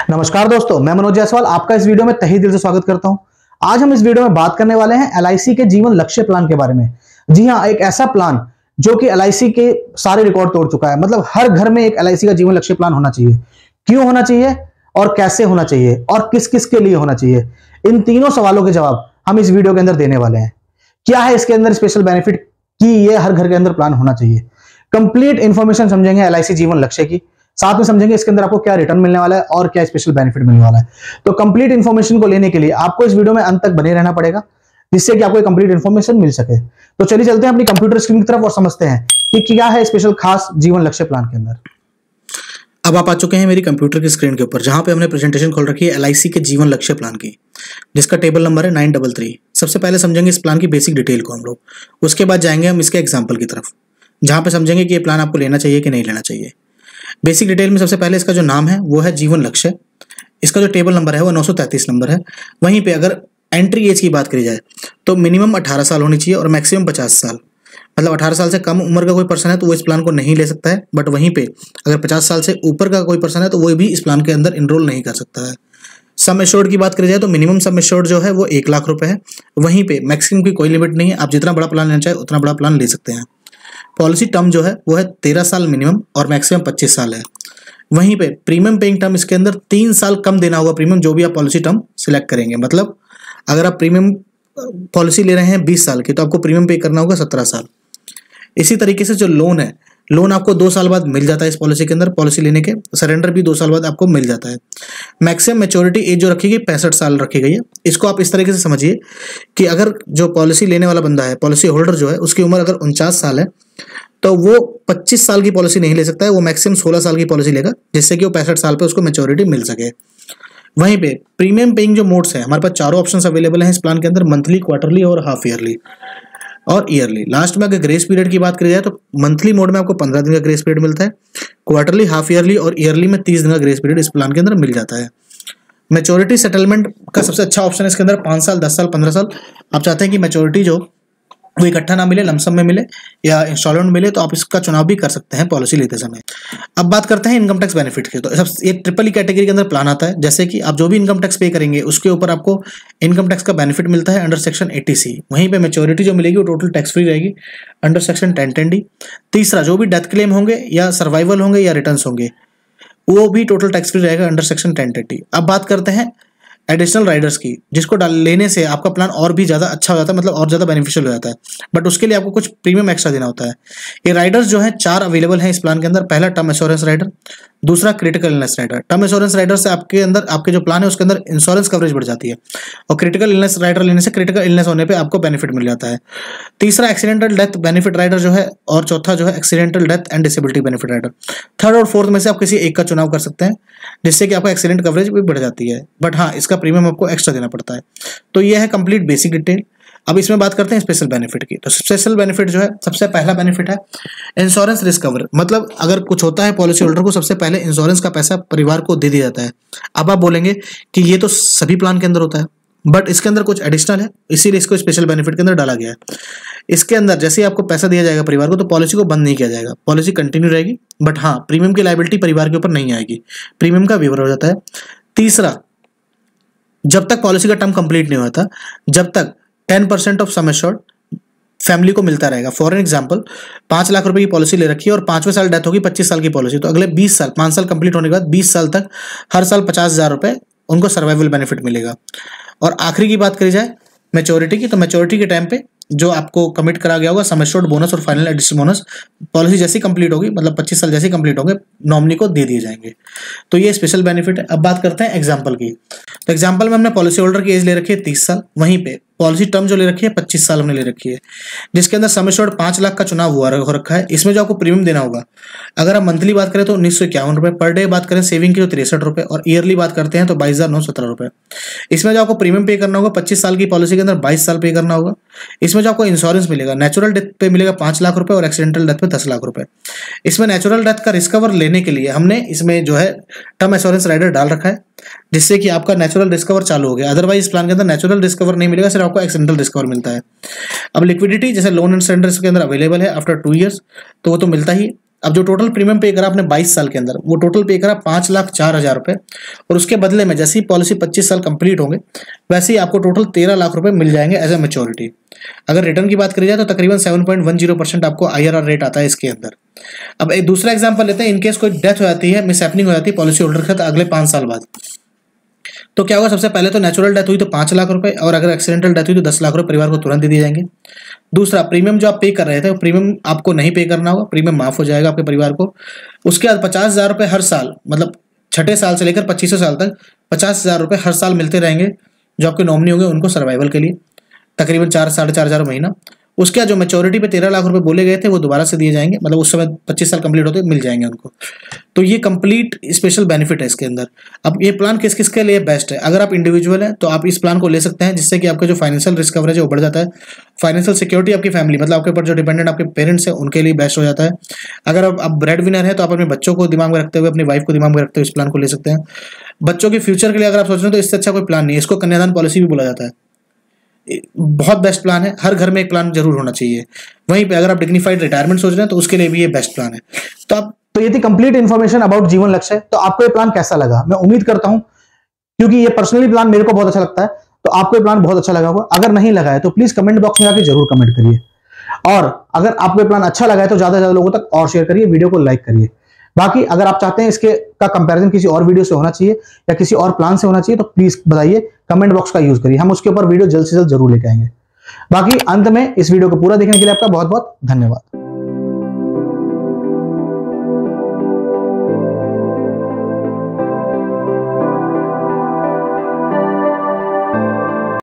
नमस्कार दोस्तों, मैं मनोज जायसवाल आपका इस वीडियो में तहे दिल से स्वागत करता हूं। आज हम इस वीडियो में बात करने वाले हैं एलआईसी के जीवन लक्ष्य प्लान के बारे में। जी हां, एक ऐसा प्लान जो कि एलआईसी के सारे रिकॉर्ड तोड़ चुका है। मतलब हर घर में एक एलआईसी का जीवन लक्ष्य प्लान होना चाहिए। क्यों होना चाहिए और कैसे होना चाहिए और किस किस के लिए होना चाहिए, इन तीनों सवालों के जवाब हम इस वीडियो के अंदर देने वाले हैं। क्या है इसके अंदर स्पेशल बेनिफिट कि ये हर घर के अंदर प्लान होना चाहिए। कंप्लीट इंफॉर्मेशन समझेंगे एलआईसी जीवन लक्ष्य की, साथ में समझेंगे इसके अंदर आपको क्या रिटर्न मिलने वाला है और क्या स्पेशल बेनिफिट मिलने वाला है। तो कंप्लीट इन्फॉर्मेशन को लेने के लिए आपको इस वीडियो में अंत तक बने रहना पड़ेगा, जिससे कि आपको कंप्लीट इन्फॉर्मेशन मिल सके। तो चलिए चलते हैं अपनी कंप्यूटर स्क्रीन की तरफ और समझते हैं कि क्या है स्पेशल खास जीवन लक्ष्य प्लान के अंदर। अब आप आ चुके हैं मेरी कंप्यूटर की स्क्रीन के ऊपर, जहां पे हमने प्रेजेंटेशन खोल रखी है एलआईसी के जीवन लक्ष्य प्लान की, जिसका टेबल नंबर है 933। सबसे पहले समझेंगे इस प्लान की बेसिक डिटेल को हम लोग, उसके बाद जाएंगे हम इसके एग्जाम्पल की तरफ, जहां पे समझेंगे कि ये प्लान आपको लेना चाहिए कि नहीं लेना चाहिए। बेसिक डिटेल में सबसे पहले इसका जो नाम है वो है जीवन लक्ष्य। इसका जो टेबल नंबर है वो 933 नंबर है। वहीं पे अगर एंट्री एज की बात करी जाए तो मिनिमम 18 साल होनी चाहिए और मैक्सिमम 50 साल। मतलब 18 साल से कम उम्र का कोई पर्सन है तो वो इस प्लान को नहीं ले सकता है, बट वहीं पे अगर 50 साल से ऊपर का कोई पर्सन है तो वो भी इस प्लान के अंदर इनरोल नहीं कर सकता है। सम एश्योर्ड की बात करी जाए तो मिनिमम सम एश्योर्ड जो है वो 1 लाख रुपए है। वहीं पे मैक्सिमम की कोई लिमिट नहीं है, आप जितना बड़ा प्लान लेना चाहे उतना बड़ा प्लान ले सकते हैं। पॉलिसी टर्म जो है वो है 13 साल मिनिमम और मैक्सिमम 25 साल है। वहीं पे प्रीमियम पेइंग टर्म इसके अंदर 3 साल कम देना होगा प्रीमियम, जो भी आप पॉलिसी टर्म सिलेक्ट करेंगे। मतलब अगर आप प्रीमियम पॉलिसी ले रहे हैं 20 साल की तो आपको प्रीमियम पे करना होगा 17 साल। इसी तरीके से जो लोन है, लोन आपको 2 साल बाद मिल जाता है इस पॉलिसी के अंदर, पॉलिसी लेने के सरेंडर भी 2 साल बाद आपको मिल जाता है। मैक्सिमम मैच्योरिटी एज जो रखी गई 65 साल रखी गई है। इसको आप इस तरीके से समझिए कि अगर जो पॉलिसी लेने वाला बंदा है, पॉलिसी होल्डर जो है, उसकी उम्र अगर 49 साल है तो वो 25 साल की पॉलिसी नहीं ले सकता है, वो मैक्सिमम 16 साल की पॉलिसी लेगा, जिससे कि वो 65 साल पे उसको मैच्योरिटी मिल सके। वहीं पे प्रीमियम पेइंग जो मोड्स है, हमारे पास चारों ऑप्शंस अवेलेबल हैं इस प्लान के अंदर, मंथली, क्वार्टरली और हाफ ईयरली और ईयरली। लास्ट में अगर ग्रेस पीरियड की बात करी जाए तो मंथली मोड में आपको 15 दिन का ग्रेस पीरियड मिलता है, क्वार्टरली, हाफ ईयरली और ईयरली में 30 दिन का ग्रेस पीरियड इस प्लान के अंदर मिल जाता है। मैच्योरिटी सेटलमेंट का सबसे अच्छा ऑप्शन है इसके अंदर 5 साल, 10 साल, 15 साल। आप चाहते हैं कि मैच्योरिटी जो वो इकट्ठा ना मिले, लमसम में मिले या इंस्टॉलमेंट मिले, तो आप इसका चुनाव भी कर सकते हैं पॉलिसी लेते समय। अब बात करते हैं इनकम टैक्स बेनिफिट की। तो ये ट्रिपल ई कैटेगरी के अंदर प्लान आता है, जैसे कि आप जो भी इनकम टैक्स पे करेंगे उसके ऊपर आपको इनकम टैक्स का बेनिफिट मिलता है अंडर सेक्शन 80C। वहीं पे मैच्योरिटी जो मिलेगी वो टोटल टैक्स फ्री रहेगी अंडर सेक्शन 1010D। तीसरा, जो भी डेथ क्लेम होंगे या सर्वाइवल होंगे या रिटर्न होंगे वो भी टोटल टैक्स फ्री रहेगा अंडर सेक्शन 1030। अब बात करते हैं एडिशनल राइडर्स की, जिसको लेने से आपका प्लान और भी ज़्यादा अच्छा हो जाता है, मतलब और ज़्यादा बेनिफिशियल हो जाता है, बट उसके लिए आपको कुछ प्रीमियम एक्स्ट्रा देना होता है। ये राइडर्स जो है 4 अवेलेबल हैं इस प्लान के अंदर। पहला टर्म इंश्योरेंस राइडर, दूसरा critical illness rider. Term insurance rider से आपके अंदर आपके जो प्लान है उसके अंदर इंश्योरेंस कवरेज बढ़ जाती है, और क्रिटिकल इलनेस राइडर लेने से क्रिटिकल इलनेस होने पर आपको बेनिफिट मिल जाता है। तीसरा एक्सीडेंटल डेथ बेनिफिट राइडर जो है, और चौथा जो है accidental death and disability benefit rider. Third और फोर्थ में से आप किसी एक का चुनाव कर सकते हैं, जिससे कि आपका एक्सीडेंट कवरेज भी बढ़ जाती है, बट हाँ इसका प्रीमियम आपको एक्स्ट्रा देना पड़ता है। तो ये है कंप्लीट बेसिक डिटेल। अब इसमें बात करते हैं स्पेशल बेनिफिट की। तो स्पेशल बेनिफिट जो है, सबसे पहला बेनिफिट है इंश्योरेंस रिस्क कवर। मतलब अगर कुछ होता है पॉलिसी होल्डर को, सबसे पहले इंश्योरेंस का पैसा परिवार को दे दिया जाता है। अब आप बोलेंगे कि ये तो सभी प्लान के अंदर होता है, बट इसके अंदर कुछ एडिशनल है, इसीलिए इसको स्पेशल बेनिफिट के अंदर डाला गया है। इसके अंदर जैसे ही आपको पैसा दिया जाएगा परिवार को, तो पॉलिसी को बंद नहीं किया जाएगा, पॉलिसी कंटिन्यू रहेगी, बट हाँ प्रीमियम की लायबिलिटी परिवार के ऊपर नहीं आएगी, प्रीमियम का वेवर हो जाता है। तीसरा, जब तक पॉलिसी का टर्म कंप्लीट नहीं होता, जब तक 10% ऑफ सम एश्योर्ड फैमिली को मिलता रहेगा। फॉर एग्जांपल 5 लाख रुपए की पॉलिसी ले रखी है और 5वें साल डेथ होगी, 25 साल की पॉलिसी, तो अगले 20 साल, 5 साल कंप्लीट होने के बाद 20 साल तक हर साल 50,000 रुपए उनको सर्वाइवल बेनिफिट मिलेगा। और आखिरी की बात करी जाए मैच्योरिटी की, तो मैच्योरिटी के टाइम पे जो आपको कमिट करा गया होगा सम एश्योर्ड बोनस और फाइनल एडिशनल बोनस, पॉलिसी जैसी कंप्लीट होगी, मतलब 25 साल जैसे कंप्लीट होंगे, नॉमिनी को दे दिए जाएंगे। तो ये स्पेशल बेनिफिट है। अब बात करते हैं एग्जांपल की। तो एग्जांपल में हमने पॉलिसी होल्डर की एज ले रखी है 30 साल, वहीं पे पॉलिसी टर्म जो ले रखी है 25 साल हमने ले रखी है, जिसके अंदर सम एश्योर्ड 5 लाख का चुनाव हो रखा है। इसमें जो आपको प्रीमियम देना होगा, अगर आप मंथली बात करें तो 1951 रुपए, पर डे बात करें सेविंग की तो 63 रुपए, और ईयरली बात करते हैं तो 22,917 रुपए। इसमें जो आपको प्रीमियम पे करना होगा 25 साल की पॉलिसी के अंदर 22 साल पे करना होगा। इसमें जो आपको इंश्योरेंस मिलेगा, नेचुरल डेथ पे मिलेगा 5 लाख रुपए और एक्सीडेंटल डेथ पे 10 लाख रुपए। इसमें नेचुरल डेथ का रिस्क कवर लेने के लिए हमने इसमें जो है टर्म इंश्योरेंस राइडर डाल रखा है, जिससे कि आपका नेचुरल रिस्क कवर चालू हो गया। अदरवाइज इस प्लान के अंदर नेचुरल रिस्क कवर नहीं मिलेगा, सिर्फ आपको एक्सीडेंटल रिस्क कवर मिलता है। अब लिक्विडिटी जैसे लोन एंड सरेंडर्स के अंदर अवेलेबल है आफ्टर 2 ईयर्स, तो वो तो मिलता ही। अब जो टोटल प्रीमियम पे करा आपने 22 साल के अंदर, वो टोटल पे करा 5,04,000 रुपए, और उसके बदले में जैसे ही पॉलिसी 25 साल कंप्लीट होंगे वैसे ही आपको टोटल 13 लाख रुपए मिल जाएंगे एज ए मैच्योरिटी। अगर रिटर्न की बात करी जाए तो तकरीबन 7.10% आपको IRR रेट आता है इसके अंदर। अब एक दूसरा एग्जाम्पल लेते हैं, इनकेस कोई डेथ हो जाती है, मिस हैपनिंग हो जाती है पॉलिसी होल्डर के अगले 5 साल बाद, तो क्या होगा? सबसे पहले तो नेचुरल डेथ हुई तो 5 लाख रुपए, और अगर एक्सीडेंटल डेथ हुई तो 10 लाख रुपए परिवार को तुरंत दे दिए जाएंगे। दूसरा, प्रीमियम जो आप पे कर रहे थे, प्रीमियम आपको नहीं पे करना होगा, प्रीमियम माफ हो जाएगा आपके परिवार को। उसके बाद 50,000 रुपए हर साल, मतलब 6ठे साल से लेकर 25वें साल तक 50,000 रुपए हर साल मिलते रहेंगे जो आपके नॉमिनी होंगे उनको सर्वाइवल के लिए, तकरीबन 4-4.5 हजार महीना। उसके बाद जो मैच्योरिटी पे 13 लाख रुपए बोले गए थे वो दोबारा से दिए जाएंगे, मतलब उस समय 25 साल कंप्लीट होते मिल जाएंगे उनको। तो ये कंप्लीट स्पेशल बेनिफिट है इसके अंदर। अब ये प्लान किस किस के लिए बेस्ट है? अगर आप इंडिविजुअल हैं तो आप इस प्लान को ले सकते हैं, जिससे कि आपका जो फाइनेंशियल रिस्क कवरेज है वो बढ़ जाता है। फाइनेंशियल सिक्योरिटी आपकी फैमिली, मतलब आपके ऊपर जो डिपेंडेंट आपके पेरेंट्स हैं उनके लिए बेस्ट हो जाता है। अगर आप ब्रेड विनर है तो आप अपने बच्चों को दिमाग में रखते हुए, अपनी वाइफ को दिमाग में रखते हुए इस प्लान को ले सकते हैं। बच्चों के फ्यूचर के लिए अगर आप सोच रहे हैं तो इससे अच्छा कोई प्लान नहीं है। इसको कन्यादान पॉलिसी भी बोला जाता है। बहुत बेस्ट प्लान है, हर घर में एक प्लान जरूर होना चाहिए। वहीं पे अगर आप डिग्निफाइड रिटायरमेंट सोच रहे हैं तो उसके लिए भी ये बेस्ट प्लान है। तो ये थी कंप्लीट इन्फॉर्मेशन अबाउट जीवन लक्ष्य। तो आपको ये प्लान कैसा लगा? मैं उम्मीद करता हूं, क्योंकि ये पर्सनली प्लान मेरे को बहुत अच्छा लगता है, तो आपको ये प्लान बहुत अच्छा लगा होगा। अगर नहीं लगा है तो प्लीज कमेंट बॉक्स में आके जरूर कमेंट करिए, और अगर आपको ये प्लान अच्छा लगा है तो ज्यादा से ज्यादा लोगों तक और शेयर करिए, वीडियो को लाइक करिए। बाकी अगर आप चाहते हैं इसके का कंपैरिजन किसी और वीडियो से होना चाहिए या किसी और प्लान से होना चाहिए तो प्लीज बताइए, कमेंट बॉक्स का यूज करिए, हम उसके ऊपर वीडियो जल्द से जल्द जरूर लेके आएंगे। बाकी अंत में इस वीडियो को पूरा देखने के लिए आपका बहुत बहुत धन्यवाद।